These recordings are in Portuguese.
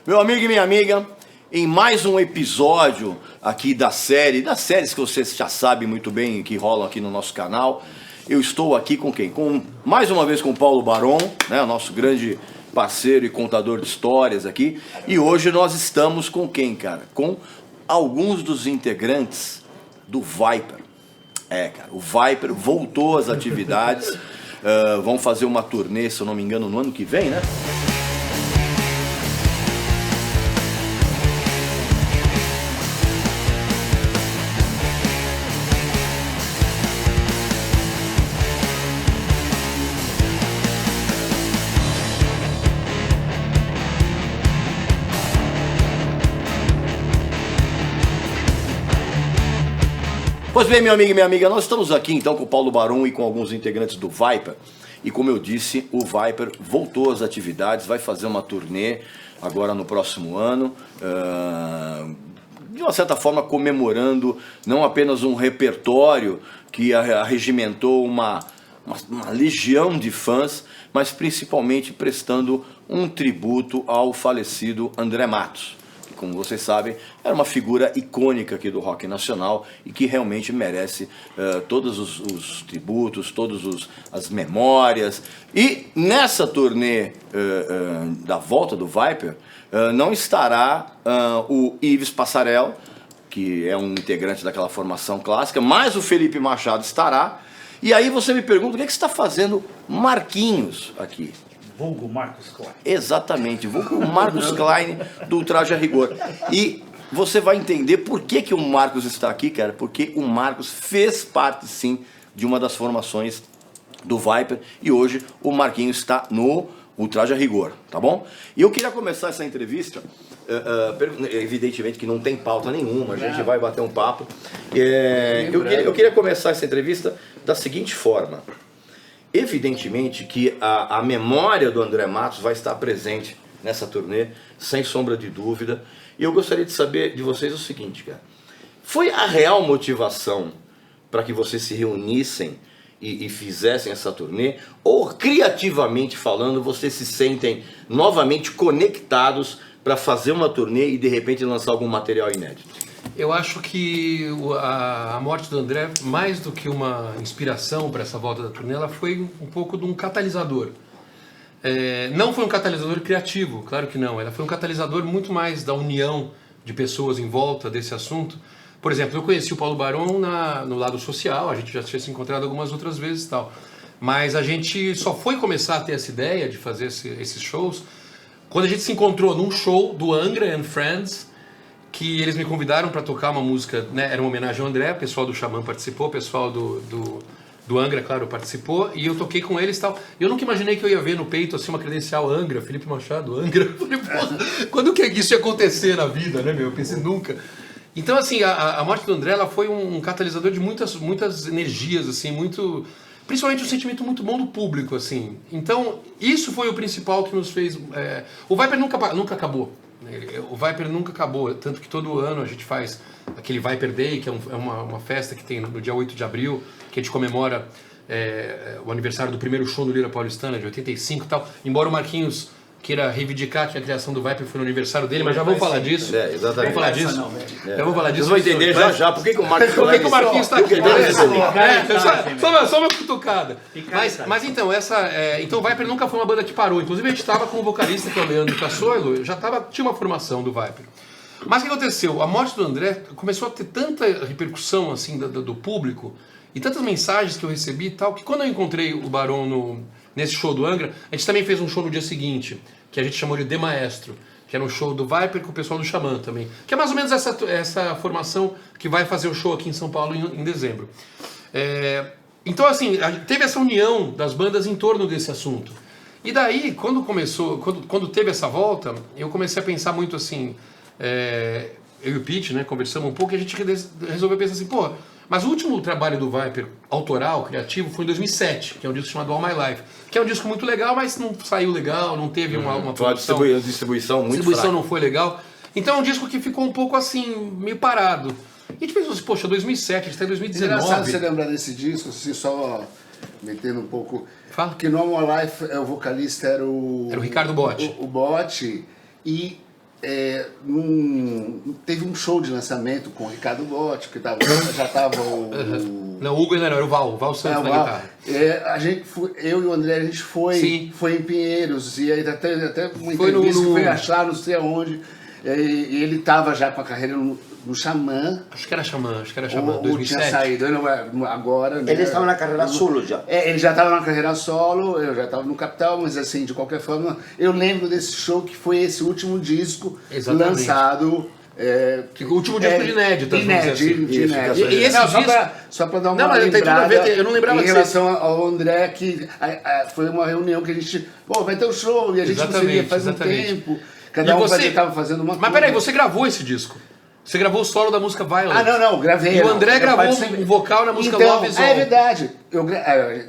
Meu amigo e minha amiga, em mais um episódio aqui das séries que vocês já sabem muito bem que rolam aqui no nosso canal, eu estou aqui com quem? Mais uma vez com o Paulo Baron, né, nosso grande parceiro e contador de histórias aqui, e hoje nós estamos com quem, cara? Com alguns dos integrantes do Viper. Cara, o Viper voltou às atividades, vão fazer uma turnê, se eu não me engano, no ano que vem, né? Pois bem, meu amigo e minha amiga, nós estamos aqui então com o Paulo Baron e com alguns integrantes do Viper. E como eu disse, o Viper voltou às atividades, vai fazer uma turnê agora no próximo ano, de uma certa forma comemorando não apenas um repertório que arregimentou uma legião de fãs, mas principalmente prestando um tributo ao falecido André Matos. Como vocês sabem, era uma figura icônica aqui do rock nacional e que realmente merece todos os tributos, todas as memórias. E nessa turnê da volta do Viper, não estará o Ives Passarell, que é um integrante daquela formação clássica, mas o Felipe Machado estará. E aí você me pergunta, o que você está fazendo Marquinhos aqui? Vulgo Marcos Klein. Exatamente, vulgo Marcos Klein do Ultraje a Rigor. E você vai entender por que o Marcos está aqui, cara, porque o Marcos fez parte, sim, de uma das formações do Viper e hoje o Marquinhos está no Ultraje a Rigor, tá bom? E eu queria começar essa entrevista, evidentemente que não tem pauta nenhuma, a gente vai bater um papo. Eu queria começar essa entrevista da seguinte forma. Evidentemente que a memória do André Matos vai estar presente nessa turnê, sem sombra de dúvida. E eu gostaria de saber de vocês o seguinte, cara. Foi a real motivação para que vocês se reunissem e fizessem essa turnê? Ou, criativamente falando, vocês se sentem novamente conectados para fazer uma turnê e, de repente, lançar algum material inédito? Eu acho que a morte do André, mais do que uma inspiração para essa volta da turnê, ela foi um pouco de um catalisador. Não foi um catalisador criativo, claro que não. Ela foi um catalisador muito mais da união de pessoas em volta desse assunto. Por exemplo, eu conheci o Paulo Baron no lado social, a gente já tinha se encontrado algumas outras vezes e tal. Mas a gente só foi começar a ter essa ideia de fazer esses shows quando a gente se encontrou num show do Angra and Friends, que eles me convidaram para tocar uma música, né, era uma homenagem ao André, o pessoal do Xamã participou, o pessoal do Angra, claro, participou, e eu toquei com eles e tal. Eu nunca imaginei que eu ia ver no peito assim uma credencial Angra, Felipe Machado, Angra. Eu falei, pô, quando que isso ia acontecer na vida, né, meu? Eu pensei, nunca. Então, assim, a morte do André, ela foi um catalisador de muitas energias, assim, principalmente um sentimento muito bom do público, assim. Então, isso foi o principal que nos fez... O Viper nunca acabou. O Viper nunca acabou, tanto que todo ano a gente faz aquele Viper Day, que é uma festa que tem no dia 8 de abril, que a gente comemora o aniversário do primeiro show no Lira Paulistana, de 85 e tal. Embora o Marquinhos queira reivindicar que a criação do Viper foi no aniversário dele, mas já vamos falar disso. Exatamente. Vamos falar disso. Já vamos falar disso. Vocês vão entender já por que o Marquinhos Por que o Marquinhos está aqui? Só uma cutucada. Mas então, então o Viper nunca foi uma banda que parou. Inclusive a gente estava com o vocalista, que é o Leandro Cassoilo, tinha uma formação do Viper. Mas o que aconteceu? A morte do André começou a ter tanta repercussão assim do público e tantas mensagens que eu recebi e tal, que quando eu encontrei o Baron nesse show do Angra, a gente também fez um show no dia seguinte, que a gente chamou de The Maestro, que era um show do Viper com o pessoal do Xamã também, que é mais ou menos essa formação que vai fazer o show aqui em São Paulo em dezembro. Então, assim, teve essa união das bandas em torno desse assunto. E daí, quando teve essa volta, eu comecei a pensar muito assim, eu e o Pete, né, conversamos um pouco e a gente resolveu pensar assim, pô, mas o último trabalho do Viper, autoral, criativo, foi em 2007, que é um disco chamado All My Life, que é um disco muito legal, mas não saiu legal, não teve uma produção. A distribuição muito fraca. A distribuição não foi legal. Então é um disco que ficou um pouco assim, meio parado. E a gente pensou assim, poxa, 2007, a gente está em 2019. É engraçado você lembrar desse disco, assim, só metendo um pouco... Fala. Porque no All My Life o vocalista era o... Era o Ricardo Botti. O Botti. E teve um show de lançamento com o Ricardo Botti, que já estava Não, o Hugo ainda não, era o Val Santos na guitarra. Eu e o André, a gente foi em Pinheiros, e aí até uma Foi entrevista que foi achar, não sei aonde, e ele estava já com a carreira no Xamã. Acho que era Xamã, Ou 2007. tinha saído, agora... Ele estava na carreira solo já. Ele já estava na carreira solo, eu já estava no Capital, mas assim, de qualquer forma, eu lembro desse show que foi esse último disco lançado... o último disco de inéditas, de inéditas. E esse só para dar uma mas tem tudo a ver, eu não lembrava em relação ao André, que foi uma reunião que a gente... vai ter um show, e a gente não sabia faz um tempo. Cada um estava fazendo uma coisa. Mas peraí, você gravou esse disco? Você gravou o solo da música Violent? Não, gravei. E o André gravou o vocal na música Love Is All. É verdade.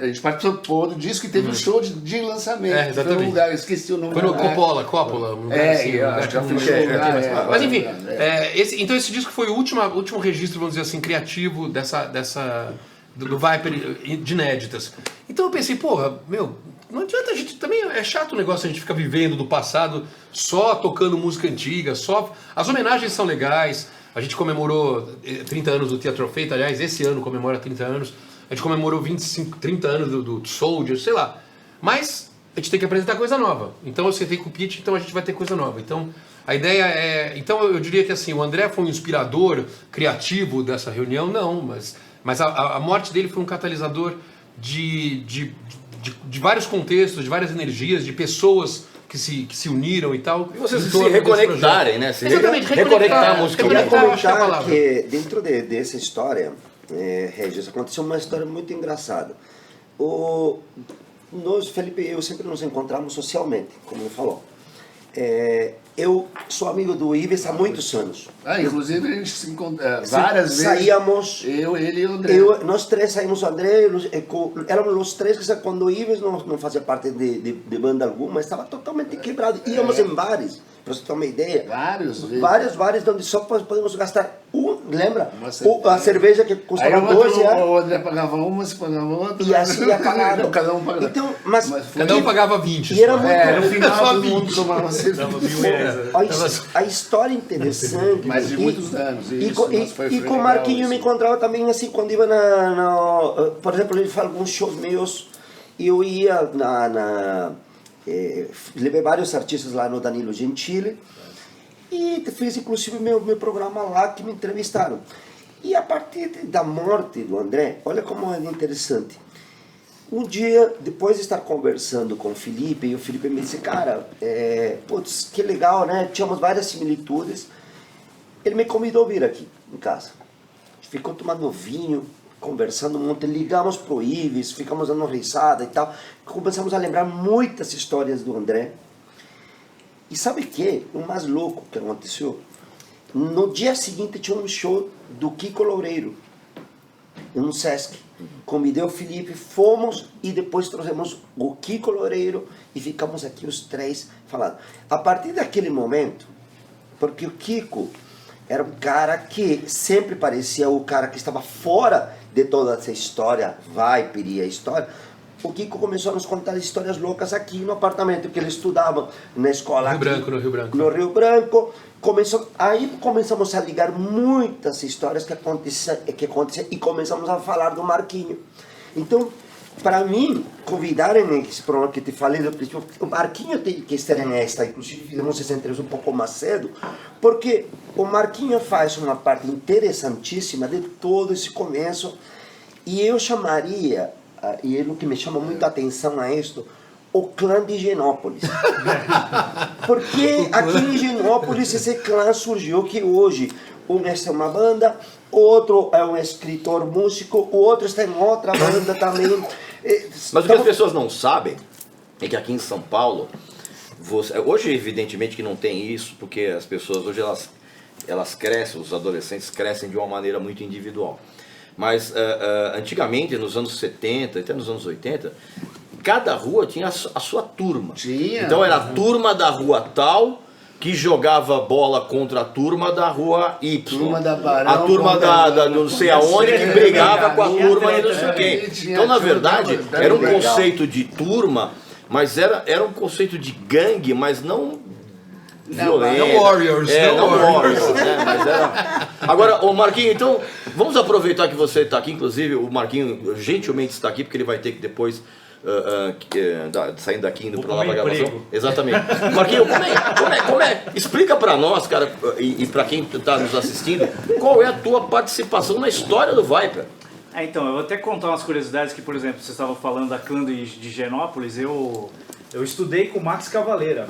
A gente participou do disco e teve um show de lançamento. Exatamente. Foi um lugar, eu esqueci o nome. Foi no Coppola. Um lugar assim, acho que já fechou o lugar. Mas enfim, então esse disco foi o último registro, vamos dizer assim, criativo do Viper de inéditas. Então eu pensei, não adianta a gente... Também é chato o negócio a gente ficar vivendo do passado, só tocando música antiga, só... As homenagens são legais, a gente comemorou 30 anos do Teatro Feito, aliás, esse ano comemora 30 anos, a gente comemorou 30 anos do Soldier, sei lá. Mas a gente tem que apresentar coisa nova. Então eu sentei com o Pete, então a gente vai ter coisa nova. Então a ideia é... Então eu diria que assim, o André foi um inspirador criativo dessa reunião, não, mas a morte dele foi um catalisador de vários contextos, de várias energias, de pessoas que se uniram e tal. E vocês se reconectarem, né? Exatamente, reconectar a música. Eu queria comentar palavra. que dentro dessa história, Regis, aconteceu uma história muito engraçada. Nós, Felipe e eu, sempre nos encontramos socialmente, como ele falou. Eu sou amigo do Ives há muitos anos. Inclusive a gente se encontra várias vezes. Saíamos. Eu, ele e o André. Nós três saímos, o André, éramos os três que quando o Ives não fazia parte de banda alguma, estava totalmente quebrado. Íamos em bares, para você ter uma ideia. Vários bares onde só podemos gastar lembra? A cerveja que custava 12 reais. O André pagava uma, se pagava outra. E assim ia pagando. Cada um pagava. Então, cada um pagava 20. E era muito... no final todo mundo tomava cerveja. A história interessante. Mas de muitos anos. E com o Marquinho eu me encontrava também assim, quando ia por exemplo, ele faz alguns shows meus, eu ia levei vários artistas lá no Danilo Gentili, e fiz inclusive meu programa lá que me entrevistaram. E a partir da morte do André, olha como é interessante. Um dia, depois de estar conversando com o Felipe, e o Felipe me disse, cara, putz, que legal, né? Tínhamos várias similitudes. Ele me convidou a vir aqui em casa. Ficou tomando vinho, conversando um monte, ligamos pro Ives, ficamos dando risada e tal. Começamos a lembrar muitas histórias do André. E sabe o que? O mais louco que aconteceu? No dia seguinte tinha um show do Kiko Loureiro, no Sesc. Convidei o Felipe, fomos e depois trouxemos o Kiko Loureiro e ficamos aqui os três falando. A partir daquele momento, porque o Kiko era um cara que sempre parecia o cara que estava fora de toda essa história, Viper e a história, o Kiko começou a nos contar histórias loucas aqui no apartamento que ele estudava, na escola No Rio Branco. No Rio Branco. Aí começamos a ligar muitas histórias que aconteciam e começamos a falar do Marquinho. Então, para mim, convidarem esse programa que te falei, o Marquinho tem que estar nesta, inclusive fizemos essa entrevista um pouco mais cedo, porque o Marquinho faz uma parte interessantíssima de todo esse começo, e eu chamaria, e é o que me chama muita atenção a isto, o clã de Higienópolis. Porque aqui em Higienópolis esse clã surgiu que hoje um é uma banda, outro é um escritor músico, o outro está em outra banda também. Mas o que as pessoas não sabem é que aqui em São Paulo, hoje evidentemente que não tem isso, porque as pessoas hoje elas crescem, os adolescentes crescem de uma maneira muito individual. Mas antigamente, nos anos 70, até nos anos 80, cada rua tinha a sua turma. Então era a turma da rua tal que jogava bola contra a turma da rua Y. A turma da não sei aonde que brigava com a turma e não sei o quê. Então, na verdade, era um conceito de turma, mas era um conceito de gangue, mas não violenta. Não Warriors, não não Warriors, né? Mas era... Agora, ô Marquinhos, então, vamos aproveitar que você está aqui, inclusive o Marquinhos gentilmente está aqui, porque ele vai ter que depois, saindo daqui, indo para lá pra gravação. Exatamente. Marquinhos, como é? Explica para nós, cara, e para quem está nos assistindo, qual é a tua participação na história do Viper? Então, eu vou até contar umas curiosidades que, por exemplo, vocês estavam falando da clã de Higienópolis, eu estudei com o Max Cavaleira,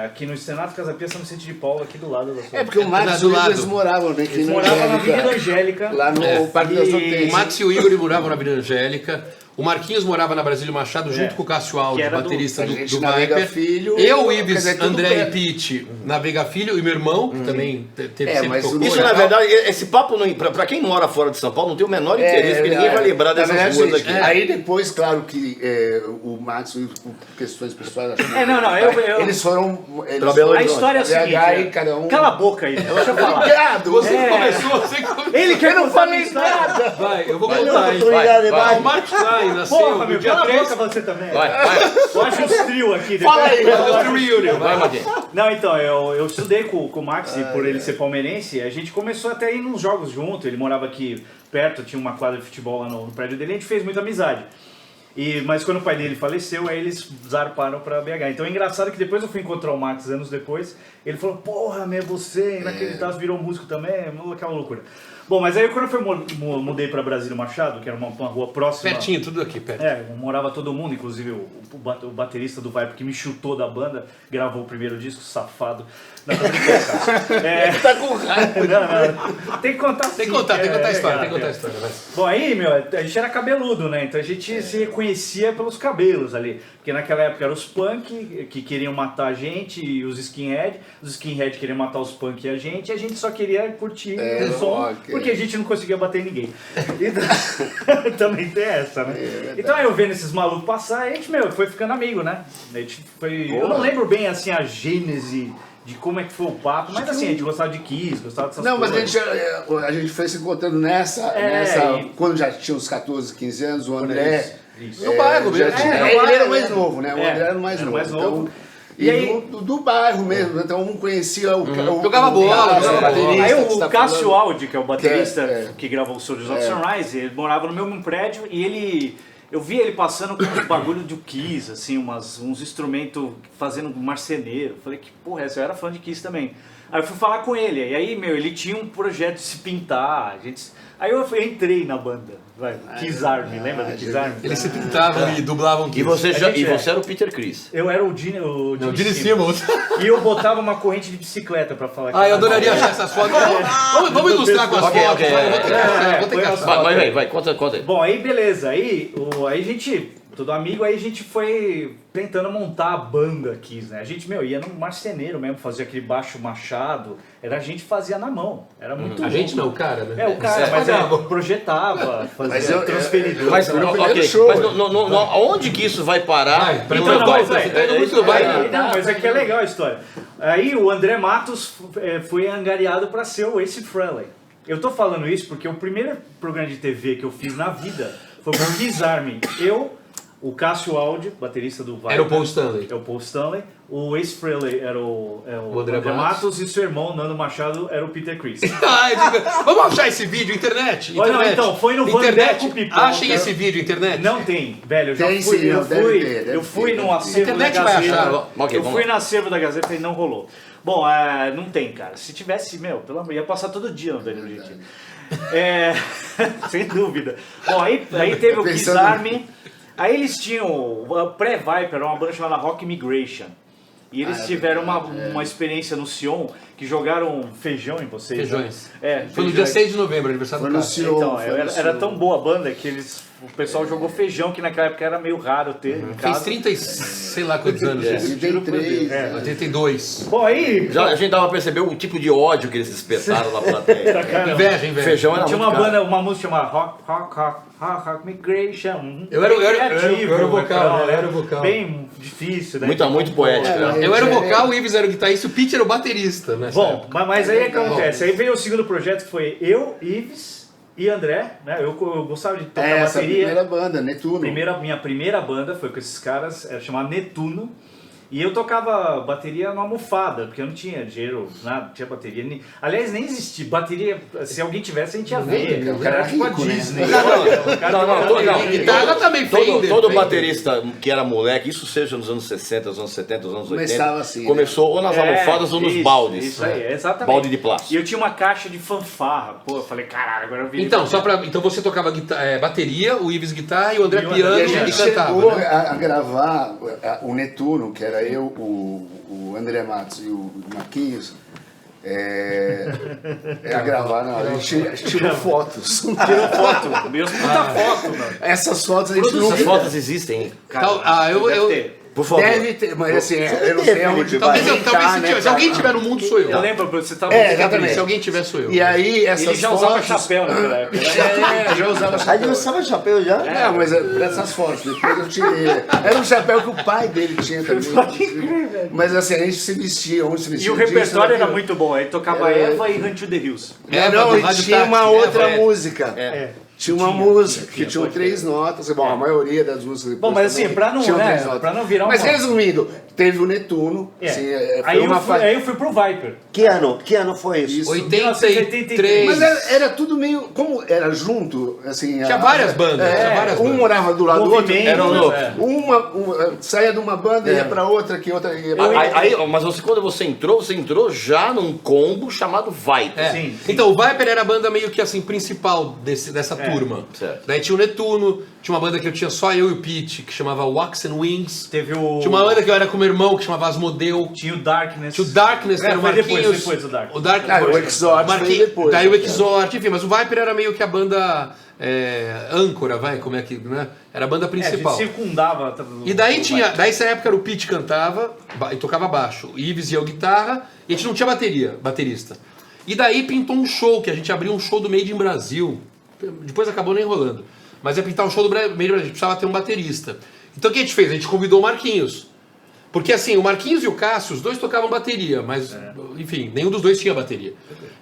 aqui no Senato Casa Pia, São Vicente de Paulo, aqui do lado da sua. Porque o Max e o Igor moravam aqui Eles moravam na Avenida Angélica. Lá no Parque das Hotéis. O Max e o Igor moravam na Avenida Angélica. O Marquinhos morava na Brasília Machado junto com o Cássio Alves, baterista do Viper. Filho, eu, Ives, André e Pete na Veiga Filho e meu irmão, que também teve sempre tocou. Isso, na verdade, esse papo, pra quem mora fora de São Paulo, não tem o menor interesse, porque ninguém vai lembrar dessas ruas aqui. Aí depois, claro que o Max, por questões pessoais, eles foram... A história é a seguinte, cala a boca aí, deixa eu falar. Obrigado! Você começou, você começou. Ele quer não falei nada! Vai, eu vou contar, hein? O Marcos Klein nasceu Porra, no meu, dia cala 3. a boca você também. Vai. Eu acho os trio aqui. Fala aí, Vai, Marquinhos. Não, então, eu estudei com o Max, e por ele ser palmeirense, a gente começou até a ir nos jogos junto, ele morava aqui perto, tinha uma quadra de futebol lá no prédio dele, a gente fez muita amizade. Mas quando o pai dele faleceu, aí eles zarparam pra BH. Então é engraçado que depois eu fui encontrar o Max anos depois, ele falou, porra, você, inacreditável, virou músico também, aquela loucura. Bom, mas aí quando eu mudei pra Brasília Machado, que era uma rua próxima... Pertinho, tudo aqui, perto. Morava todo mundo, inclusive o baterista do Viper que me chutou da banda, gravou o primeiro disco, safado. Não, tô brincando, tá com raiva. Tem que contar Tem que contar a história, vai. Bom, aí, a gente era cabeludo, né? Então a gente se reconhecia pelos cabelos ali. Porque naquela época eram os punk que queriam matar a gente e os skinhead. Os skinhead queriam matar os punk e a gente só queria curtir o som, porque a gente não conseguia bater em ninguém. Então, também tem essa, né? Então aí eu vendo esses malucos passar, a gente, foi ficando amigo, né? A gente foi... Eu não lembro bem, assim, a gênese de como é que foi o papo, mas assim, a gente gostava de Kiss, gostava dessas coisas. Não, mas a gente foi se encontrando quando já tinha uns 14, 15 anos, o André... No bairro mesmo. Ele era o mais novo, né? O André era o mais novo. Então, e aí, do bairro mesmo, então um conhecia o... Jogava bola, aí o Cássio Aldi, que é o baterista que gravou o Soldiers of Sunrise, ele morava no mesmo prédio e eu vi ele passando com uns bagulho de Kiss, assim, uns instrumentos fazendo marceneiro. Falei, que porra é essa? Eu era fã de Kiss também. Aí eu fui falar com ele, e aí, ele tinha um projeto de se pintar, aí eu entrei na banda, Kiss Army, lembra do Kiss Army? Eles se pintavam e dublavam Kiss. E você era o Peter Criss. Eu era o Gene Simmons. E eu botava uma corrente de bicicleta pra falar que... Eu adoraria achar essas fotos. Vamos ilustrar com as fotos. Vou ter que achar. Vai, conta aí. Bom, aí beleza, aí a gente... Todo amigo, aí a gente foi tentando montar a banda Kiss, né? A gente, ia no marceneiro mesmo, fazia aquele baixo machado, a gente fazia na mão, era muito A gente não, o cara, né? O cara, mas projetava, fazia transferidor. Mas aonde que isso vai parar? Mas é que é legal a história. Aí o André Matos foi angariado para ser o Ace Frehley. Eu tô falando isso porque o primeiro programa de TV que eu fiz na vida foi com o Kiss Army. O Cássio Aldi, baterista do Viper. Era o Paul Stanley. É o Paul Stanley. O Ace Frehley era o André Matos e seu irmão, Nando Machado, era o Peter Criss. Vamos achar esse vídeo, internet. Não, então, foi no Vandeco Pipão. Achem esse vídeo, internet. Não tem, velho. Eu fui no acervo da Gazeta. Eu fui no acervo da Gazeta e não rolou. Bom, não tem, cara. Se tivesse, pelo amor, ia passar todo dia no Danilo Gentili. Sem dúvida. Bom, aí teve o Kiss Army. Aí eles tinham, o pré-Viper, era uma banda chamada Rock Migration. E eles tiveram uma experiência no Sion, que jogaram feijão em vocês. Feijões. Né? Foi no dia 6 de novembro, aniversário do Cássio. Então, era tão boa a banda que o pessoal jogou feijão, que naquela época era meio raro ter em casa. Fez 30 e sei lá quantos anos. 82. Bom, aí... A gente dava pra perceber o tipo de ódio que eles espetaram na plateia. Inveja. Feijão era tinha muito uma música chamada Rock Migration. Eu era o vocal. Bem difícil, né? Muito poético. Eu era o vocal, o Ives era o guitarrista e o Pete era o baterista. Bom, mas aí acontece. Aí veio o segundo projeto que foi eu, Ives e André, né? Eu gostava de tocar bateria. Primeira banda, Netuno. Minha primeira banda foi com esses caras, era chamada Netuno. E eu tocava bateria numa almofada, porque eu não tinha dinheiro, nada, não tinha bateria. Aliás, nem existia. Bateria, se alguém tivesse, a gente ia ver. O cara era tipo a rico, né? Disney. Guitarra também, Fender. Todo baterista que era moleque, isso seja nos anos 60, nos anos 70, nos anos 80, Começava assim, começou ou nas almofadas ou nos baldes. Isso aí, exatamente. Balde de plástico. E eu tinha uma caixa de fanfarra. Pô, eu falei, caralho, agora eu vi. Então, então você tocava bateria, o Ives guitarra e o André E o piano André E a e gente cantava. chegou Né? a gravar o Netuno, que era eu, o André Matos e o Marquinhos. A gravar, não, a gente tirou fotos. Tirou foto, meus puta foto, mano. Essas fotos a gente não Essas fotos existem. Então, Deve ter. Por favor. Deve ter, mas assim, eu não sei onde vai. Talvez se alguém tiver no mundo, sou eu. Eu lembro, você tava exatamente. Se alguém tiver, sou eu. E aí, essas Ele já fotos... usava chapéu naquela época. Já usava Aí chapéu. ele usava chapéu já? É, mas essas fotos, depois eu tirei. Era um chapéu que o pai dele tinha também. Mas assim, a gente se vestia, onde se vestia. E o repertório era daquilo. muito bom. Aí tocava Eva e Run to the Hills. Não, do e Rádio tinha Táxi, uma outra é. música. Tinha uma música que tinha pode 3 notas. Bom, a maioria das músicas. Bom, mas assim, pra não, tinham né, 3 notas. pra não virar Mas uma... resumindo, teve o Netuno. Assim, foi Aí, uma aí eu fui pro Viper. Que ano foi isso? 83. Mas era tudo meio. Como era junto, assim. Tinha várias bandas. Tinha várias Um bandas. morava do lado do outro. Movimento, Era louco. é. Uma saía de uma banda e ia pra outra, que outra ia pra outra. Mas quando você entrou já num combo chamado Viper. É. Sim. Então, o Viper era a banda meio que assim, principal dessa turma. Certo. Daí tinha o Netuno, tinha uma banda que eu tinha só eu e o Pete, que chamava Wax and Wings. Teve o... Tinha uma banda que eu era com meu irmão, que chamava Asmodeu. Tinha o Darkness. Tinha o Darkness, que era o foi Marquinhos. depois do Darkness. O Darkness. Ah, o Exort foi depois. Daí o Exort, enfim, mas o Viper era meio que a banda âncora, como é que, né? Era a banda A principal. gente circundava... E daí tinha, daí essa época era o Pete cantava e tocava baixo, o Ives ia guitarra, e a gente não tinha baterista. E daí pintou um show, que a gente abriu um show do Made in Brasil, depois acabou nem rolando, mas ia pintar um show do Made in Brasil, a gente precisava ter um baterista. Então o que a gente fez? A gente convidou o Marquinhos, porque assim, o Marquinhos e o Cássio, os dois tocavam bateria, mas enfim, nenhum dos dois tinha bateria.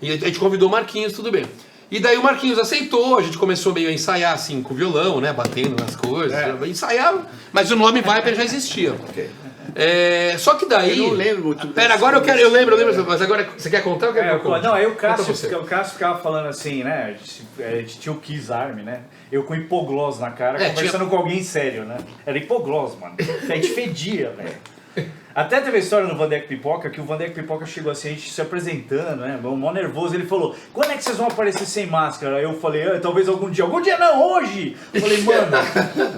E a gente convidou o Marquinhos, tudo bem. E daí o Marquinhos aceitou, a gente começou meio a ensaiar assim com o violão, né, batendo nas coisas, ensaiava, mas o nome Viper já existia. Só que daí... Eu não lembro muito. Pera, agora eu lembro, mas agora você quer contar ou quer que eu conte? Não, aí o Conta Cássio, você. ficava falando assim, né? A gente tinha o Kiss Army, né? Eu com hipoglós na cara, É, conversando com alguém sério, né? Era hipoglós, mano. A gente fedia, velho. Até teve a história no Vandeck Pipoca, que o Vandeck Pipoca chegou assim, a gente se apresentando, né? Mó nervoso, ele falou, quando é que vocês vão aparecer sem máscara? Aí eu falei, talvez algum dia não, hoje! Eu falei, mano,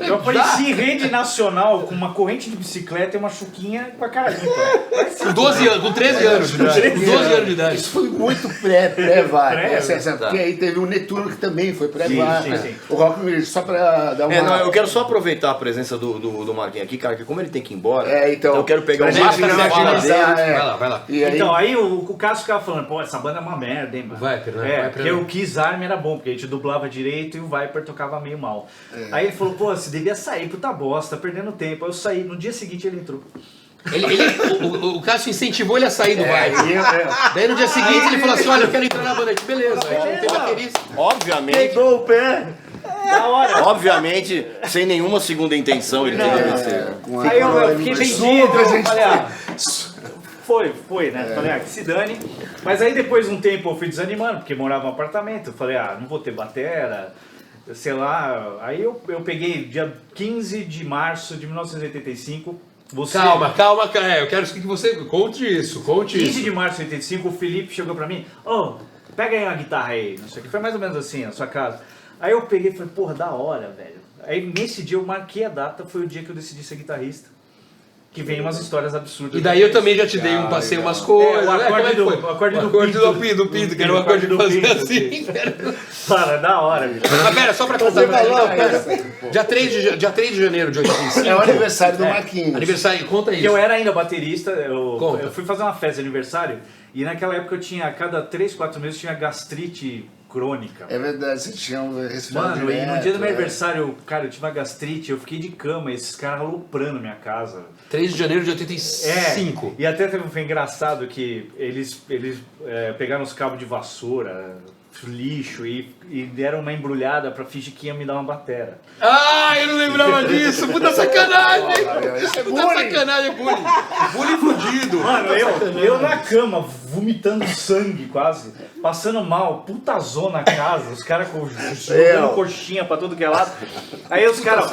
eu apareci em rede nacional com uma corrente de bicicleta e uma chuquinha com a cara limpa. Com 12 anos, com 13 anos de idade. Com 12 anos de idade. Isso foi muito pré-VAR. Pré, Porque aí teve o Netuno que também foi pré-VAR. Sim. O Rock Music, só pra dar uma... Eu quero só aproveitar a presença do Marquinhos aqui, cara, que como ele tem que ir embora, então eu quero pegar pra o gente máximo não da fala agilizar, dele. Vai lá. E aí, Então, aí o Cássio ficava falando, pô, essa banda é uma merda, hein, mano. Viper, né? Viper Porque é- o Kiss Army era bom, porque a gente dublava direito e o Viper tocava meio mal. Aí ele falou, pô, você devia sair, puta bosta, tá perdendo tempo. Aí eu saí, no dia seguinte ele entrou. O Cássio incentivou ele a sair do Viper. Daí no dia seguinte ele falou assim, olha, eu quero entrar na banda. Beleza, a gente não tem baterista. Obviamente, Pegou o pé. Da hora. obviamente, sem nenhuma segunda intenção ele teria vencer. com Aí eu fiquei vendido, pra eu gente- falei, foi, né? Falei, que se dane. Mas aí depois de um tempo eu fui desanimando, porque morava no apartamento. Eu falei, não vou ter batera, sei lá. Aí eu peguei dia 15 de março de 1985. Calma, eu quero que você conte isso. 15 de março de 85, o Felipe chegou pra mim, pega aí uma guitarra aí, não sei o que, foi mais ou menos assim, na sua casa. Aí eu peguei e falei, porra, da hora, velho. Aí nesse dia eu marquei a data, foi o dia que eu decidi ser guitarrista. Que vem umas histórias absurdas. E daí eu também já te dei passei umas coisas. o acorde do- Como é que foi? o acorde do do Pinto, que era um acorde do fazer Pinto, assim. Cara, da hora, bicho. Mas pera, só pra contar. Dia 3 de janeiro de 85. É o aniversário do Marquinhos. Aniversário, conta Porque isso. eu era ainda baterista, Conta. eu fui fazer uma festa de aniversário e naquela época eu tinha, a cada 3, 4 meses, eu tinha gastrite crônica. É verdade, você tinha um resfriado Mano, e no direto, dia do meu aniversário, cara, eu tive uma gastrite, eu fiquei de cama, e esses caras aloprando minha casa. 3 de janeiro de 85. E até foi engraçado que eles pegaram os cabos de vassoura, lixo e deram uma embrulhada pra fingir que ia me dar uma batera. Ah, eu não lembrava disso! Puta sacanagem! Isso é Puta sacanagem, bullying! Bullying fudido! Mano, eu na cama, vomitando sangue quase, passando mal, puta zona na casa, os caras jogando coxinha pra tudo que é lado. Aí os caras,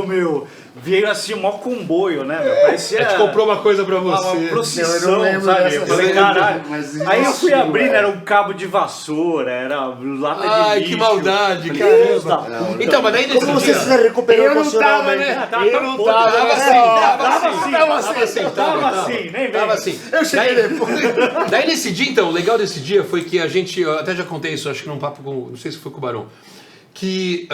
meu, veio assim, mó comboio, né, meu? Parecia... A gente comprou uma coisa pra uma você. procissão, Eu não lembro sabe? dessa Eu falei, cena, caralho. mas Aí eu fui existiu, abrindo, era um cabo de vassoura, era lata de Ai, lixo. que maldade, Falei, caramba. "Puta, Então, mas daí nesse Como você dia... se recuperou Eu não tava, emocionalmente? né? Tava Eu não podre. tava, Tava assim, Tava assim, nem vem. Tava assim. Eu cheguei Daí- depois. Daí nesse dia, então, o legal desse dia foi que a gente, eu até já contei isso, acho que num papo com, não sei se foi com o Barão, que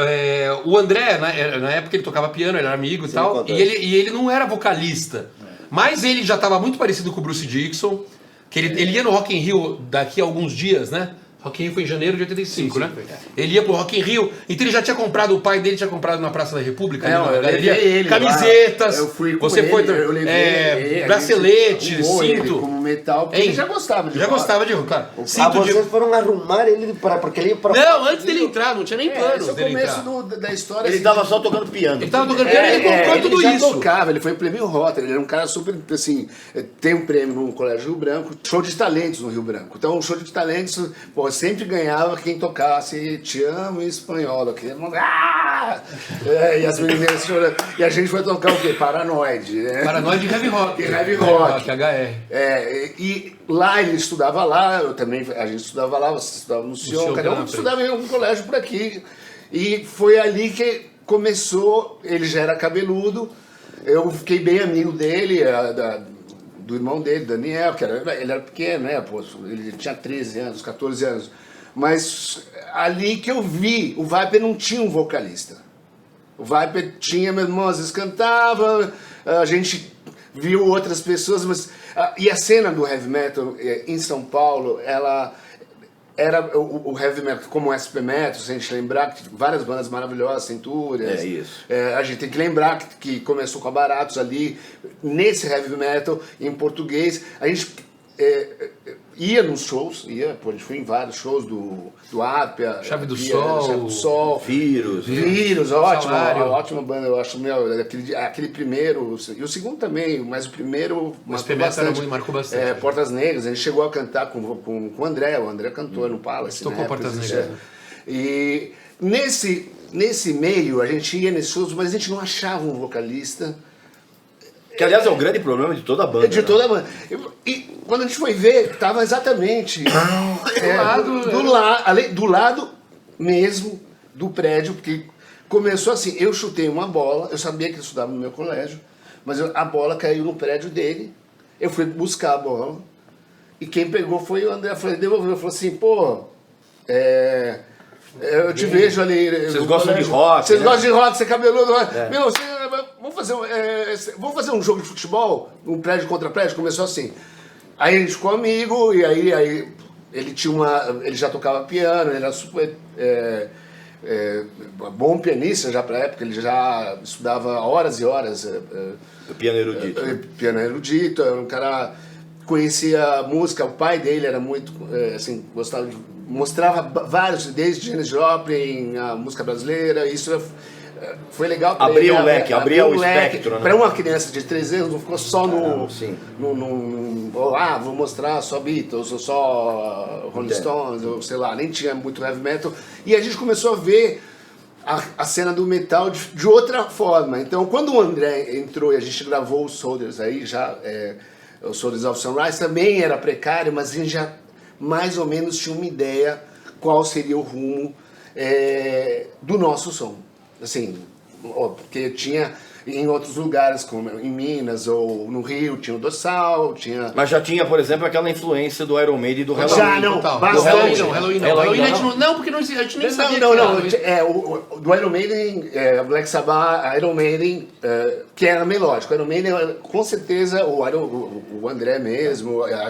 o André, na época ele tocava piano, ele era amigo e tal, contou e ele não era vocalista, mas ele já estava muito parecido com o Bruce Dickinson, que ele ia no Rock in Rio daqui a alguns dias, né? Rock in Rio foi em janeiro de 85, né? Ele ia pro Rock in Rio, então ele já tinha comprado, o pai dele tinha comprado na Praça da República, ali Não, na eu galeria, levei ele camisetas, lá. Eu fui com você ele, foi, eu levei ele, a bracelete, gente arrumou ele cinto. como metal, porque Hein? ele já gostava de Já rock. gostava de rock, claro. Ah, Cinto de... vocês foram arrumar ele porque ele ia pra... Não, antes dele entrar, não tinha nem planos Esse é o dele começo entrar. da história. Ele assim, tava só tocando piano. Ele tava tocando piano e ele comprou tudo ele já isso. tocava, ele foi prêmio Rota, ele era um cara super, assim, tem um prêmio no Colégio Rio Branco, show de talentos no Rio Branco. Então o show de talentos, pô, sempre ganhava quem tocasse Te Amo em espanhol, aquele mundo, e as meninas chorando. E a gente foi tocar o quê? Paranoide, né? Paranoide de heavy rock. Heavy rock. HR. E lá ele estudava lá, eu também, a gente estudava lá, você estudava no Sion, Sion, cada na um frente. estudava em um colégio por aqui. E foi ali que começou, ele já era cabeludo, eu fiquei bem amigo dele, do irmão dele, Daniel, ele era pequeno, né? Pô, ele tinha 13 anos, 14 anos. Mas ali que eu vi, o Viper não tinha um vocalista. O Viper tinha, meu irmão, às vezes cantava, a gente viu outras pessoas, mas... E a cena do heavy metal em São Paulo, ela era o heavy metal, como o SP Metal, se a gente lembrar, que várias bandas maravilhosas, Centúrias. É isso. A gente tem que lembrar que começou com a Baratos ali, nesse heavy metal, em português. A gente ia nos shows, a gente foi em vários shows do Apia, Chave do Sol, Vírus, Salário. ótima banda, eu acho, aquele primeiro, e o segundo também, mas o primeiro marcou bastante. Portas Negras, a gente chegou a cantar com o André, o André cantou no Palace. Tocou né, Portas Negras. Negras. E nesse meio, a gente ia nesses shows, mas a gente não achava um vocalista. Que aliás é o grande problema de toda a banda. De toda a banda. E quando a gente foi ver, tava exatamente do lado mesmo do prédio, porque começou assim, eu chutei uma bola, eu sabia que ele estudava no meu colégio, mas a bola caiu no prédio dele, eu fui buscar a bola, e quem pegou foi o André, devolveu, falou assim, pô, eu te vejo ali. Vocês gostam de rock? Vocês né? gostam de rock, você é cabeludo. Meu, vamos fazer um jogo de futebol? Um prédio contra prédio? Começou assim. Aí a gente ficou amigo, e aí ele já tocava piano, ele era super bom pianista já pra época, ele já estudava horas e horas. O piano erudito. Piano erudito, era um cara conhecia música, o pai dele era muito, assim, gostava de... Mostrava vários, desde Janis Joplin, a música brasileira, isso foi legal para ele. Abria o leque, abria o espectro, né? Para uma criança de 3 anos, não ficou só sim. vou mostrar só Beatles, ou só Rolling Stones, ou sei lá, nem tinha muito heavy metal. E a gente começou a ver a cena do metal de outra forma. Então, quando o André entrou e a gente gravou os Soldiers aí, o Soldiers of Sunrise também era precário, mas a gente já mais ou menos tinha uma ideia qual seria o rumo do nosso som. Assim, porque tinha em outros lugares, como em Minas ou no Rio, tinha o Dorsal, tinha... Mas já tinha, por exemplo, aquela influência do Iron Maiden e do Halloween. Já, não, Total. bastante. Halloween a gente não, porque a gente nem sabia Não, que era. do Iron Maiden, Black Sabbath, Iron Maiden, que era melódico. Iron Maiden, com certeza, o André mesmo, a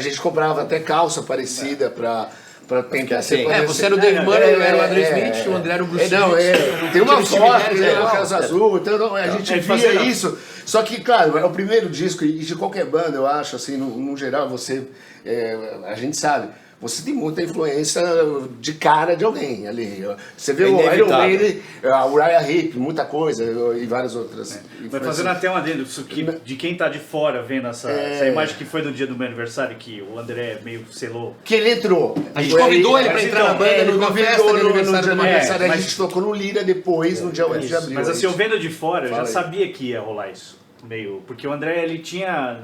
gente comprava até calça parecida pra tentar ser você era o Dave Murray, eu era o Andrew Smith, o André era o Bruce Dickinson. tem uma Tinha o Steve foto, Harris, né, legal. no Casa Azul, então a gente via isso. Só que, claro, é o primeiro disco, e de qualquer banda, eu acho, assim, no geral, a gente sabe, você tem muita influência de cara de alguém ali. Você vê É o Iron inevitável. Maiden, a Uriah Heep, muita coisa, e várias outras. Mas fazendo até um adendo, isso que, de quem tá de fora vendo essa imagem que foi no dia do meu aniversário, que o André meio selou. Que ele entrou. A gente convidou ele pra entrar na banda Ele numa festa convidou de aniversário no do aniversário, a mas- gente tocou no Lira depois, no dia 8 de abril. Mas assim, eu vendo de fora, eu já Fala aí. sabia que ia rolar isso. Meio, porque o André ele tinha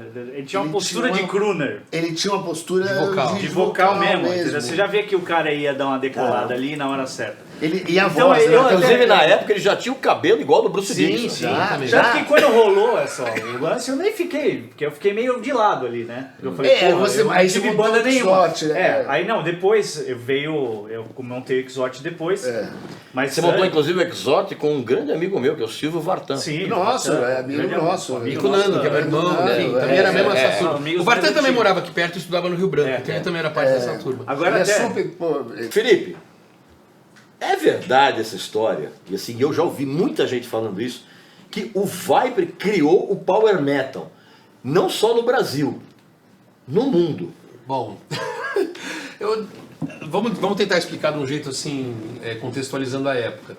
uma Ele postura tinha de crooner. Ele tinha uma postura De vocal. De vocal mesmo, entendeu? Você já via que o cara ia dar uma decolada ali na hora certa. E a Então, voz, eu né? até- Inclusive, na época, ele já tinha o cabelo igual do Bruce Sim, Dickinson. sim, já, também. Já que quando rolou o lance, eu nem fiquei, porque eu fiquei meio de lado ali, né? Eu falei, É, porra, você- eu não aí tive você banda montou o nenhuma. Exote, né? Aí não, depois eu montei o Exote depois. Mas Você montou, inclusive, o Exote com um grande amigo meu, que é o Silvio Vartan. Sim, Nossa, Vartan, é amigo grande nosso. amigo E com o Nando, que é meu nosso, irmão, Nando, enfim, também era a mesma essa turma. amigos O Vartan mais também antigos. morava aqui perto e estudava no Rio Branco, então ele também era parte dessa turma. Agora Ele é até, super, pô, Felipe, é verdade essa história, e assim, eu já ouvi muita gente falando isso, que o Viper criou o Power Metal, não só no Brasil, no mundo. Bom, vamos tentar explicar de um jeito assim, contextualizando a época.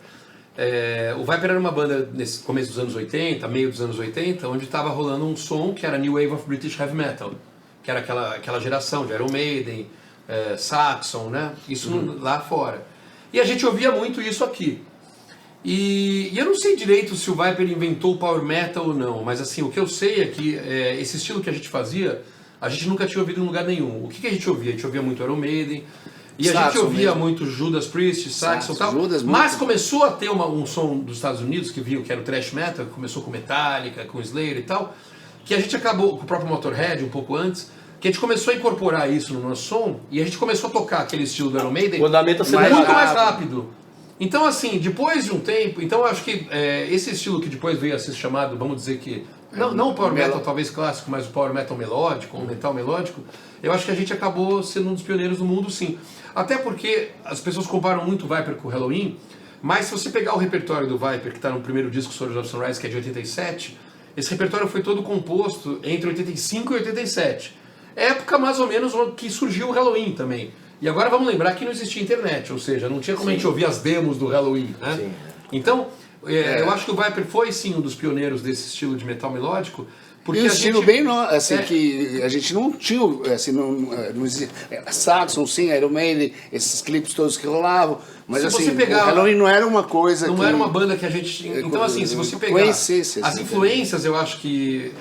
O Viper era uma banda nesse começo dos anos 80, meio dos anos 80, onde estava rolando um som que era New Wave of British Heavy Metal, que era aquela geração de Iron Maiden, Saxon, né? Isso lá fora. E a gente ouvia muito isso aqui. E eu não sei direito se o Viper inventou o Power Metal ou não, mas assim, o que eu sei é que esse estilo que a gente fazia, a gente nunca tinha ouvido em lugar nenhum. O que a gente ouvia? A gente ouvia muito Iron Maiden, e a gente Saxon ouvia mesmo. muito Judas Priest, Saxon e tal. Judas muito. Mas começou a ter um som dos Estados Unidos, que viu que era o thrash metal, que começou com Metallica, com Slayer e tal, que a gente acabou, com o próprio Motorhead um pouco antes, que a gente começou a incorporar isso no nosso som, e a gente começou a tocar aquele estilo do Iron Maiden O andamento muito acelerado. mais rápido. Então assim, depois de um tempo, então eu acho que esse estilo que depois veio a ser chamado, vamos dizer que, não o Power Metal talvez clássico, mas o Power Metal melódico, o metal melódico, eu acho que a gente acabou sendo um dos pioneiros do mundo, sim. Até porque as pessoas comparam muito o Viper com o Halloween, mas se você pegar o repertório do Viper, que está no primeiro disco, Soldiers of Sunrise, que é de 87, esse repertório foi todo composto entre 85 e 87. Época mais ou menos que surgiu o Halloween também. E agora vamos lembrar que não existia internet, ou seja, não tinha como a gente ouvir as demos do Halloween, né? Sim. Então, eu acho que o Viper foi sim um dos pioneiros desse estilo de metal melódico, porque e um a estilo gente... bem assim, É. que a gente não tinha, assim, não existia. Saxon, sim, Iron Maiden, esses clipes todos que rolavam, mas Se assim, você pegar- o Halloween não era uma coisa Não que... era uma banda que a gente... Então, assim, se você pegar conhecesse, as assim, influências, eu acho que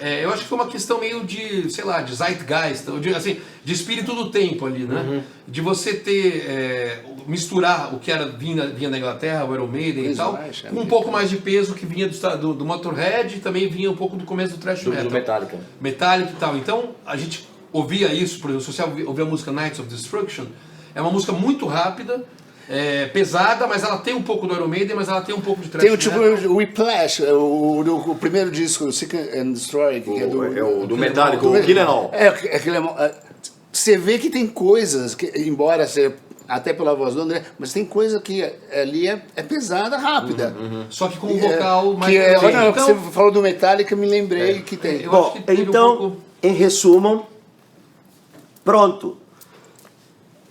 foi uma questão meio de, sei lá, de zeitgeist, ou de, assim, de espírito do tempo ali, né? De você ter, misturar o que vinha da Inglaterra, o Iron Maiden e tal, com um pouco mais de peso que vinha do Motorhead e também vinha um pouco do começo do thrash metal. Do Metallica. Metallica e tal. Então, a gente ouvia isso, por exemplo, se você ouvir a música Knights of Destruction, é uma música muito rápida, pesada, mas ela tem um pouco do Iron Maiden, mas ela tem um pouco de thrash Tem o tipo metal. o Whiplash, o primeiro disco, o Seek and Destroy, que é do Metallica, o Kill 'Em All. Você vê que tem coisas, que, embora seja até pela voz do André, mas tem coisa que ali é pesada, rápida. Só que com um vocal mais... Que melódico. não, Então, você falou do Metallica, me lembrei que tem. eu acho Bom, que teve então, um pouco... em resumo, pronto.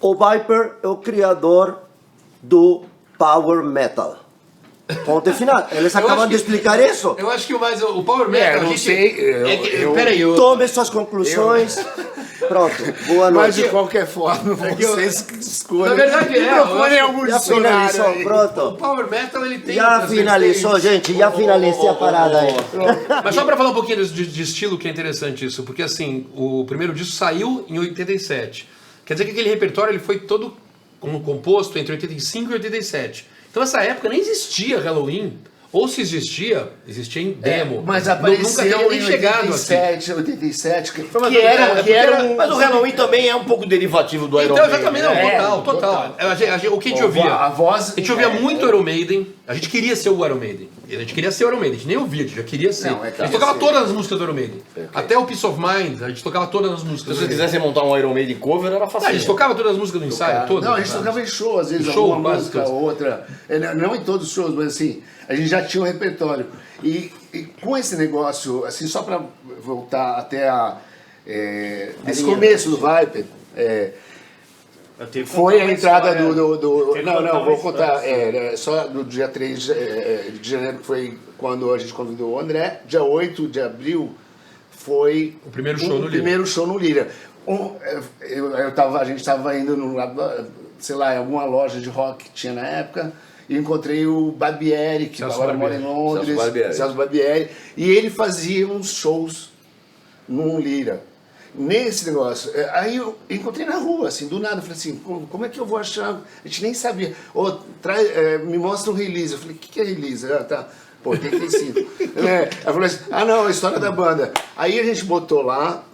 O Viper é o criador do Power Metal. Ponto final. Eles Eu acabam acho de que- explicar isso. Eu acho que o Power Metal... não a gente, sei, peraí, Tome suas conclusões. Pronto. Boa Mas noite. de qualquer forma, vocês que escolhem. Na verdade, E procurem eu algum Já dicionário finalizou, aí. O pronto. Power Metal, ele tem... Já outras finalizou, vertentes. gente. Já finalizei a parada aí. Mas só para falar um pouquinho de estilo, que é interessante isso, porque assim, o primeiro disco saiu em 87. Quer dizer que aquele repertório ele foi todo composto entre 85 e 87. Então nessa época nem existia Halloween, ou se existia em demo. Mas Nunca apareceu teria nem em chegado aqui. 87, que Mas era um... Mas o Halloween também é um pouco derivativo do Iron Então, Maiden. exatamente, né? não, total. O que a gente ouvia? A voz... A gente ouvia muito Iron Maiden, a gente queria ser o Iron Maiden. A gente queria ser o Iron Maiden, a gente nem ouvia, a gente já queria ser. Não, a gente tocava todas as músicas do Iron Maiden. Até o Peace of Mind, a gente tocava todas as músicas. Se você quisesse montar um Iron Maiden cover, era fácil. A gente tocava todas as músicas do ensaio, todas. Não, a gente sabe? tocava em show, às vezes, Em show, alguma quase música todas. ou outra. Não em todos os shows, mas assim, a gente já tinha um repertório. E com esse negócio, assim, só para voltar até esse começo do Viper, Eu tenho que Foi contar a uma entrada história. do. Tem que Não, contar não, uma vou história. contar. Só no dia 3 de janeiro, que foi quando a gente convidou o André. Dia 8 de abril foi O primeiro show no Lira. primeiro show no Lira. A gente estava indo sei lá, em alguma loja de rock que tinha na época. E encontrei o Barbieri, que Celso agora mora em Barbieri. Londres. Celso Barbieri. Celso Barbieri. E ele fazia uns shows num Lira. Nesse negócio, aí eu encontrei na rua, assim, do nada, eu falei assim, como é que eu vou achar? A gente nem sabia. Me mostra um release. Eu falei, o que é release? Tá. Pô, 85. Aí eu falei assim, não, a história da banda. Aí a gente botou lá,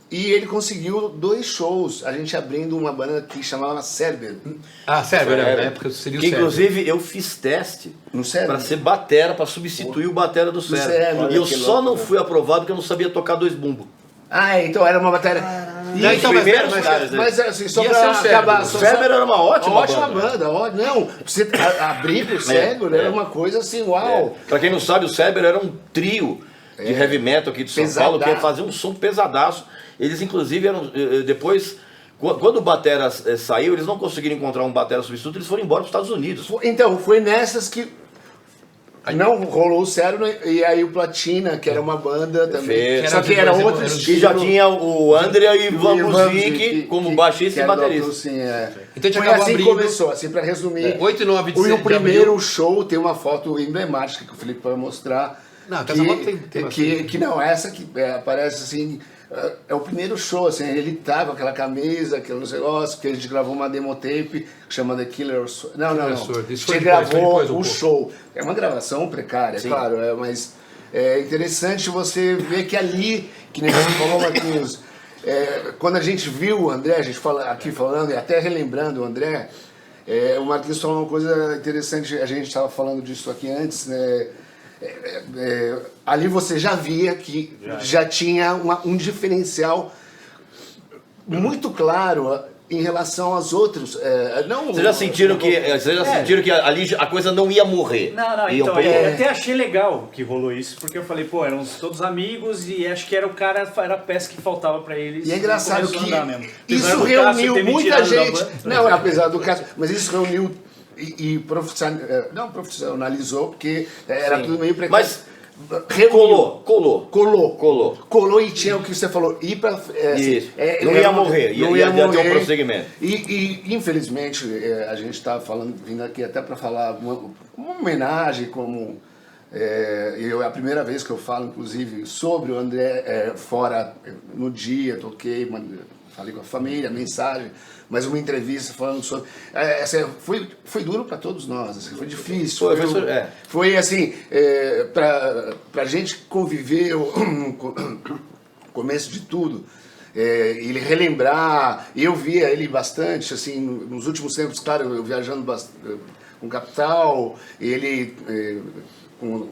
e ele conseguiu 2 shows, a gente abrindo uma banda que chamava Cerber. Ah, sério, na época seria o Que Sérgio. inclusive eu fiz teste No Cerber? para ser batera, para substituir o batera do Sérgio. Sérgio. Olha E eu que só louco, não né? fui aprovado porque eu não sabia tocar 2 bumbos. Então era uma bateria. Não, então, mas mas, caras, mas assim, só Ia pra ser o Cerber. acabar. O Cerber era uma ótima banda. Não, você abrir pro Cerber era uma coisa assim, uau. Pra quem não sabe, o Cerber era um trio de heavy metal aqui de São Paulo que Pesadaço. fazia um som pesadaço. Eles inclusive eram depois, quando o batera saiu, eles não conseguiram encontrar um batera substituto, eles foram embora para os Estados Unidos. Então, foi nessas que não rolou o Cérebro, e aí o Platina, que era uma banda também. Fez. Só que era Era outro de- estilo. E já tinha o André e Ivan Ivan Muzik Muzik, como baixista que e era do baterista. Auto, sim, é. Então a gente Foi acabou assim que abrindo- começou, assim, pra resumir. 8 e 9 de O setembro. primeiro show tem uma foto emblemática que o Felipe vai mostrar. Não, essa foto tem que não, essa que aparece assim. É o primeiro show, assim, ele tava com aquela camisa, aquele negócio, que a gente gravou uma demo tape que chama The Killer Sword. Não. Sword. A Isso foi gente depois, gravou foi depois um o pouco. show. É uma gravação precária, claro, mas é interessante você ver que ali, que nem você falou, Marquinhos, quando a gente viu o André, a gente aqui falando, e até relembrando o André, o Marquinhos falou uma coisa interessante, a gente estava falando disso aqui antes, né? Ali você já via que já tinha um diferencial muito claro em relação aos outros. Vocês já sentiram que ali a coisa não ia morrer? Não, Ia um então, pouco- eu até achei legal que rolou isso, porque eu falei, pô, eram todos amigos e acho que era o cara, era a peça que faltava pra eles. E é engraçado começou a que andar mesmo. isso Apesar do Cássio reuniu ter me muita tirado da gente. banda. Não, apesar do caso, mas isso reuniu e profissionalizou, porque era Sim. tudo meio precário. Mas reuniu. Colou. E tinha o que você falou, ir pra. Isso. Não era ia uma- morrer, não ia ter um morrer. prosseguimento. E infelizmente, a gente está vindo aqui até para falar uma homenagem, como. É a primeira vez que eu falo, inclusive, sobre o André, fora no dia, toquei, falei com a família, mensagem, mas uma entrevista falando sobre. Foi duro para todos nós, assim, foi difícil. Foi assim, para a gente conviver no começo de tudo. Ele relembrar, e eu via ele bastante, assim, nos últimos tempos, claro, eu viajando com Capital, ele com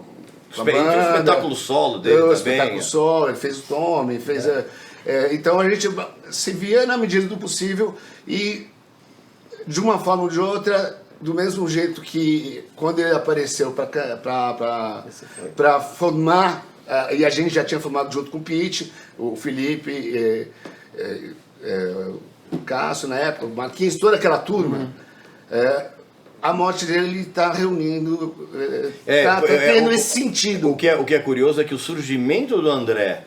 a Ele fez o banda, espetáculo solo dele o também. espetáculo solo, ele fez o Tommy, fez então a gente se via na medida do possível e de uma forma ou de outra, do mesmo jeito que quando ele apareceu para formar, e a gente já tinha formado junto com o Pete, o Felipe, o Cássio na época, o Marquinhos, toda aquela turma, a morte dele está reunindo, está tendo esse sentido. O que é curioso é que o surgimento do André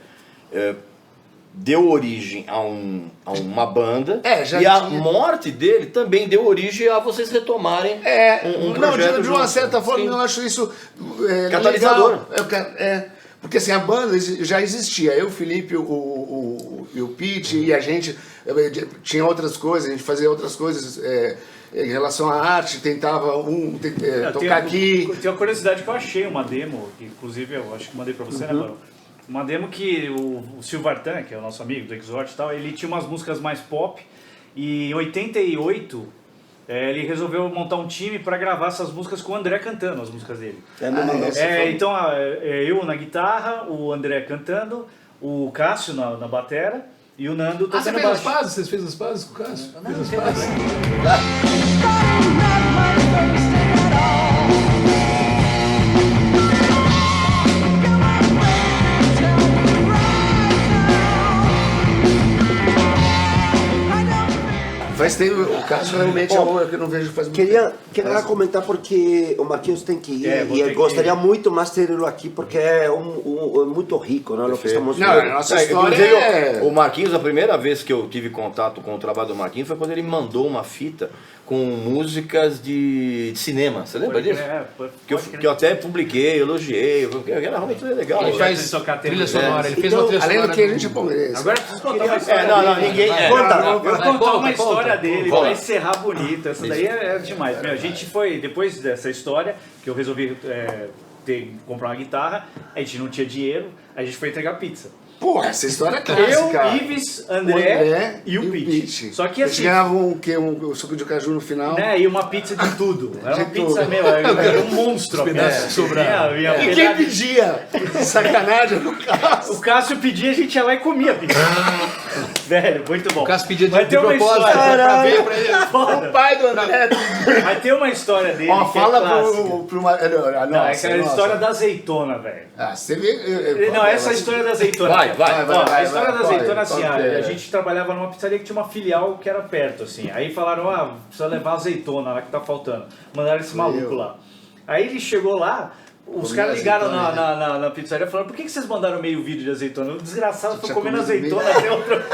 deu origem a uma banda Já e a tinha. morte dele também deu origem a vocês retomarem um não, projeto de uma junto. certa forma Sim. eu acho isso Catalisador. legal. Porque assim, a banda já existia, eu, o Felipe, o Pete e a gente tinha outras coisas, a gente fazia outras coisas em relação à arte, tentava tocar aqui. Tem uma curiosidade que eu achei, uma demo, que inclusive eu acho que mandei pra você, né, Barão? Uma demo que o Silvartan, que é o nosso amigo do Exhort e tal, ele tinha umas músicas mais pop, e em 88 ele resolveu montar um time para gravar essas músicas com o André cantando as músicas dele. Então eu na guitarra, o André cantando, o Cássio na batera e o Nando Ah, você tocando fez as baixo. pazes? Vocês fez as pazes com o Cássio? Fez as pazes? Faz tempo, o caso realmente é um que eu não vejo faz muito Queria tempo. comentar porque o Marquinhos tem que ir vou e ter eu que gostaria ir. muito mais ter ele aqui porque é muito rico, né? O que estamos Não, vendo. a nossa história Inclusive, é... o Marquinhos, a primeira vez que eu tive contato com o trabalho do Marquinhos foi quando ele mandou uma fita com músicas de cinema. Você lembra disso? Que eu até publiquei, elogiei, porque era realmente legal. Ele faz tocar trilha tema. sonora, ele fez Então, uma trilha Além sonora. do que a gente é japonês. Agora eu preciso contar uma história Não, dele. ninguém. Eu vou contar Conta, uma história dele conta. pra encerrar bonito. Essa daí é demais. Meu, a gente foi, depois dessa história, que eu resolvi comprar uma guitarra, a gente não tinha dinheiro, a gente foi entregar pizza. Porra, essa história é clássica. Eu, Ives, André e o Pete. Pete. Só que Eles assim, ganhavam o quê? Um suco de caju no final. né, e uma pizza de tudo. Era uma De pizza, tudo. meu, era um monstro. pedaços que sobraram. E quem pedia? Sacanagem no caso. O Cássio pedia, a gente ia lá e comia a pizza. Velho, muito bom. O Cássio pedia Vai de ter uma propósito história. pra ver pra ele. Foda. O pai do André. Vai ter uma história dele Ó, que é fala clássica. pro Não, é nossa, aquela nossa. história da azeitona, velho. Ah, você vê... Não, essa é a história da azeitona. Vai. Ó, a história da azeitona, vai, assim, qual que é? a gente trabalhava numa pizzaria que tinha uma filial que era perto, assim. Aí falaram, precisa levar azeitona lá que tá faltando. Mandaram esse maluco lá. Aí ele chegou lá, os Comendo caras ligaram azeitona, na pizzaria e falaram, por que vocês mandaram meio vídeo de azeitona? O desgraçado foi tinha comendo comido azeitona meio. até outra.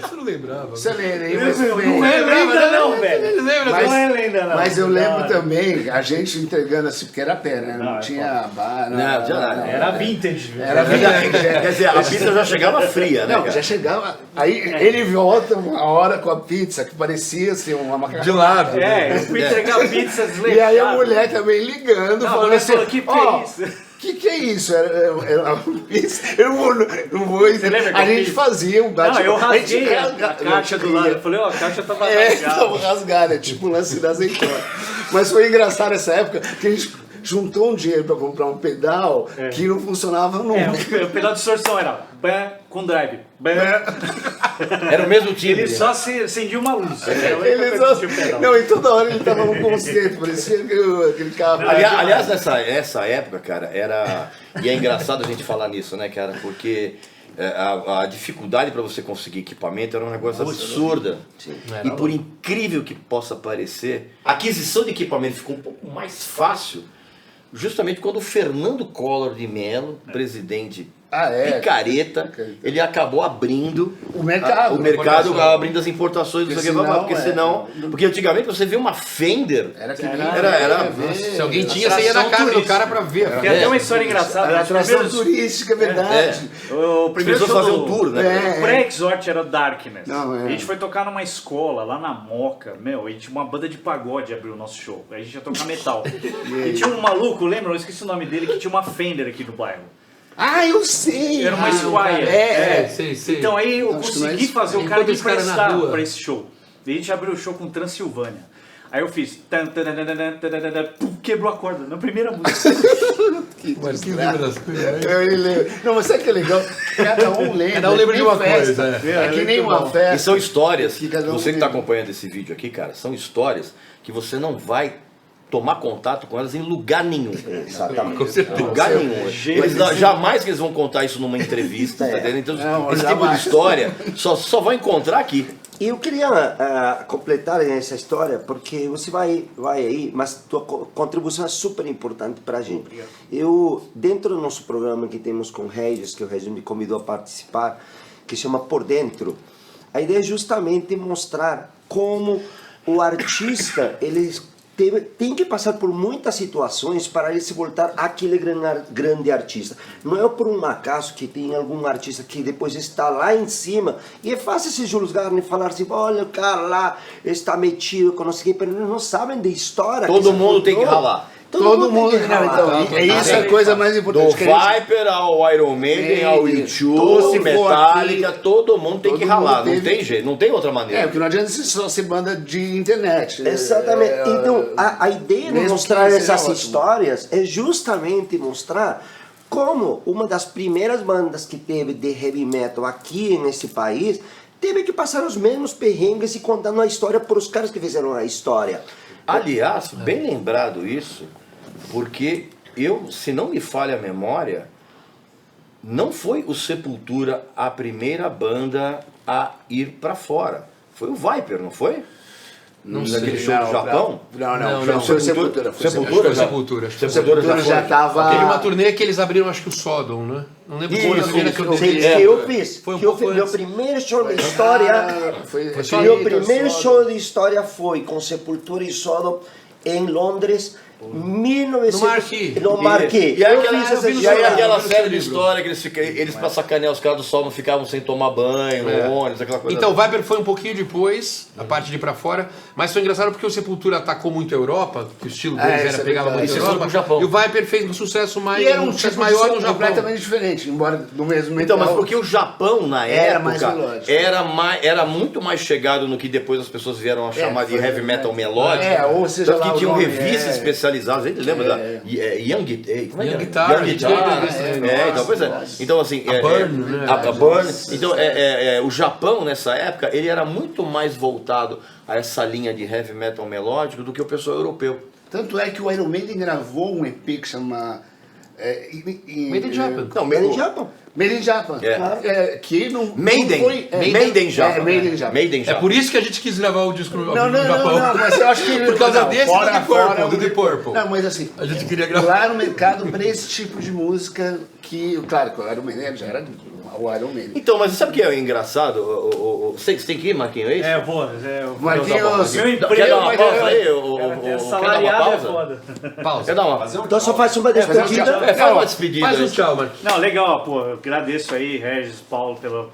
Você não lembrava. Você lembra, hein? Não é lenda não, velho. Ele lembra Mas- Não é lenda não. Mas eu Não, lembro não. também, a gente entregando assim, porque era pé, né? Não Não, tinha bar, Não, já- Era vintage, velho. Era Quer dizer, a pizza já chegava fria, né? Não, cara? já chegava. Aí ele volta uma hora com a pizza que parecia assim, uma macarrão. De lado. É, eu fui entregar pizza desleixada. E aí a mulher também ligando, Não, a falando mulher assim: falou, "Que ó, é isso?" que é isso? Era uma pizza. Eu não vou lembra que a eu gente fiz? fazia um Não, eu a gente rasguei a rasga- caixa do lado. Eu falei, ó, a caixa tava É, rasgada. tava rasgada, tipo um lance da azeitona. Mas foi engraçado essa época que a gente juntou um dinheiro pra comprar um pedal que não funcionava nunca. O pedal de distorção era bam, com drive. Bam. Era o mesmo timbre. Ele só acendia uma luz. Era a única Ele coisa só... que tinha o pedal. Não, e toda hora ele tava num concerto, parecia aquele carro. Aliás, nessa época, cara, era. E é engraçado a gente falar nisso, né, cara? Porque a dificuldade para você conseguir equipamento era um negócio absurda. E por incrível que possa parecer, a aquisição de equipamento ficou um pouco mais fácil justamente quando o Fernando Collor de Mello, presidente picareta, ele acabou abrindo O mercado. abrindo as importações, não sei o que, porque senão, porque antigamente você vê uma Fender, Era que era Se alguém tinha, você ia na casa do cara pra ver. Tem até uma história engraçada. Era Os atração primeiros- turística, verdade. O primeiro As pessoas show faziam do- tour, né? O pré-exort era o Darkness. Não, é. A gente foi tocar numa escola lá na Moca, meu, e tinha uma banda de pagode abriu o nosso show. Aí a gente ia tocar metal. e tinha um maluco, lembra? Eu esqueci o nome dele, que tinha uma Fender aqui no bairro. Ah, eu sei! Era uma Squire. Sei. Então aí eu Acho que não é consegui isso. fazer o Enquanto cara me esse cara na emprestar rua. pra esse show. E a gente abriu o show com Transilvânia. Aí eu fiz. Pum, quebrou a corda na primeira música. Mas que lembra das coisas, né? Eu lembro. Não, mas sabe o que é legal? Cada um lembra. Cada um lembra de uma que nem festa. coisa, É que nem muito uma bom. E festa. são histórias, Que cada um você que está lembra. acompanhando esse vídeo aqui, cara, são histórias que você não vai tomar contato com elas em lugar nenhum. Exatamente. Com certeza. Lugar nenhum. Jamais que eles vão contar isso numa entrevista, tá entendendo? Então, Não, esse tipo de jamais. história só vai encontrar aqui. E eu queria completar essa história, porque você vai aí, mas tua contribuição é super importante para a gente. Eu, dentro do nosso programa que temos com o Regis, que o Regis me convidou a participar, que chama Por Dentro, a ideia é justamente mostrar como o artista, ele tem que passar por muitas situações para ele se voltar aquele grande artista. Não é por um acaso que tem algum artista que depois está lá em cima e é fácil se julgar e falar assim, olha o cara lá está metido com não sei o que, mas eles não sabem da história. Todo se mundo tem que contou. ralar. Todo mundo. tem que ralar. Então, é isso a coisa mais Do importante. que a gente- Viper ao Iron Maiden, ao U2, Todo Metallica, todo mundo tem todo que mundo ralar. Não teve- tem jeito, não tem outra É, maneira. porque não adianta só ser banda de internet. Exatamente. Então, a ideia de mesmo mostrar que seja essas ótimo. histórias é justamente mostrar como uma das primeiras bandas que teve de heavy metal aqui nesse país teve que passar os mesmos perrengues e contando a história para os caras que fizeram a história. Aliás, bem lembrado isso, porque se não me falha a memória, não foi o Sepultura a primeira banda a ir para fora. Foi o Viper, não foi? Não Naquele sei. show do Japão? Não, Foi Sepultura. Foi Sepultura. Foi Sepultura. Acho que foi Sepultura já tava... Teve uma turnê que eles abriram, acho que o Sodom, né? Não lembro qual era a turnê que eu Sim, dei. que eu fiz. Foi um Que eu pouco fiz. Meu antes. primeiro show da história. Foi só Meu aí, primeiro show de história foi com Sepultura e Sodom em Londres, 1900. No Marquee. No Marquee. E aí, Eu fiz essa e aí aquela eu vi no série de livro. história que eles pra sacanear os caras do sol não ficavam sem tomar banho, no ônibus, aquela coisa. Então, o Viper foi um pouquinho depois, a parte de ir pra fora, mas foi engraçado porque o Sepultura atacou muito a Europa, que o estilo deles isso era é pegava verdade. muito a Isso foi Europa, pro Japão. e o Viper fez um sucesso mais, E era um um sucesso tipo de maior som no Japão. completamente diferente, embora do mesmo Então, mas metal. porque o Japão, na Era mais época, melódico. era muito mais chegado no que depois as pessoas vieram a chamar de foi, heavy metal melódico. ou seja Tanto lá que o tinham nome, revistas especializadas, a gente lembra da Young, como é que Young é? Guitar, Young Guitar, Young então, pois é. Então, assim, Burn, né? a Burn. Então, o Japão, nessa época, ele era muito mais voltado a essa linha de heavy metal melódico do que o pessoal europeu. Tanto é que o Iron Maiden gravou um EP que chama... Made in Japan. Não, Era em Japão. Made in Japan. Que não Maiden. não foi... Made in Japan. Made in Japan. Made in É Japan. por isso que a gente quis gravar o disco no Não, Japão. mas eu acho que... Por causa não, desse fora- do The Purple, fora do The Purple. Não, mas assim... A gente queria gravar. Lá no mercado, pra esse tipo de música, que... Claro, que o Iron Maiden já era o Iron Maiden. Então, mas sabe o que é engraçado? Você tem que ir, Marquinhos, é isso? É, eu vou. Marquinhos, Meu Quer emprego, dar uma mas pausa eu- aí? Cara, Quer dar uma salariado é pausa? foda. Pausa. Quer dar uma? Então só faz uma despedida. Faz uma despedida. Faz um aí. tchau, Marquinhos. Não, legal, pô. Eu agradeço aí, Regis, Paulo, pela.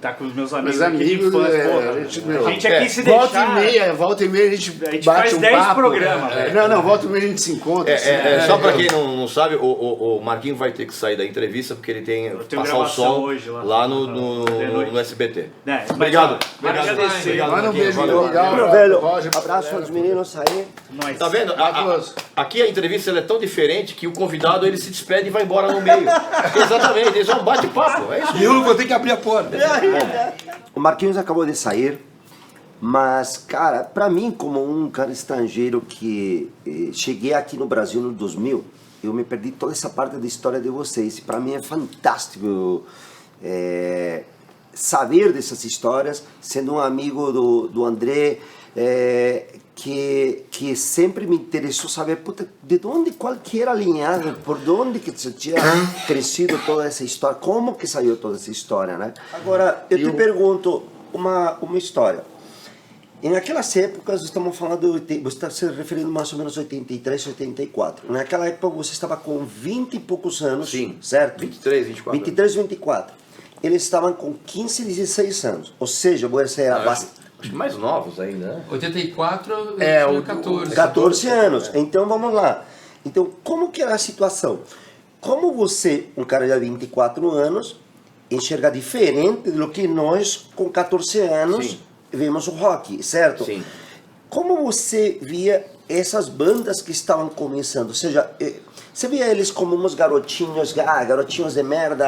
Tá com os meus amigos Meus aqui de amigos, infância, porra. a A gente aqui se volta deixar. volta e meia a gente bate faz um 10 papo. programas, velho. Não, volta e meia a gente se encontra. assim, Só pra quem não sabe, o Marquinhos vai ter que sair da entrevista porque ele tem que tenho passar o gravação som hoje lá. lá De noite. no SBT. Mas, Obrigado. ó, agradecer. Obrigado, Manda um Marquinhos. beijo Valeu. legal. Meu velho, Roger, abraço aos meninos aí. Nós. Tá vendo? Marcos. Aqui a entrevista ela é tão diferente que o convidado ele se despede e vai embora no meio. Exatamente, eles vão bate-papo. É isso. E eu vou ter que abrir a porta. O Marquinhos acabou de sair, mas, cara, pra mim, como um cara estrangeiro que cheguei aqui no Brasil no 2000, eu me perdi toda essa parte da história de vocês. E pra mim é fantástico saber dessas histórias, sendo um amigo do André, que sempre me interessou saber, puta, de onde, qual que era a linhagem, por onde que você tinha crescido toda essa história, como que saiu toda essa história, né? Agora, eu te pergunto uma história. Em aquelas épocas, estamos falando, você está se referindo mais ou menos a 83, 84. Naquela época você estava com 20 e poucos anos, Sim. certo? 23, 24. 23, 24. Eles estavam com 15, 16 anos. Ou seja, você era bastante... Acho que mais novos ainda, né? 84, eu É, tinha o 14. 14 anos. Então vamos lá. Então, como que era a situação? Como você, um cara de 24 anos, enxerga diferente do que nós, com 14 anos, Sim. vimos o rock, certo? Sim. Como você via essas bandas que estavam começando? Ou seja, você via eles como uns garotinhos, garotinhos de merda,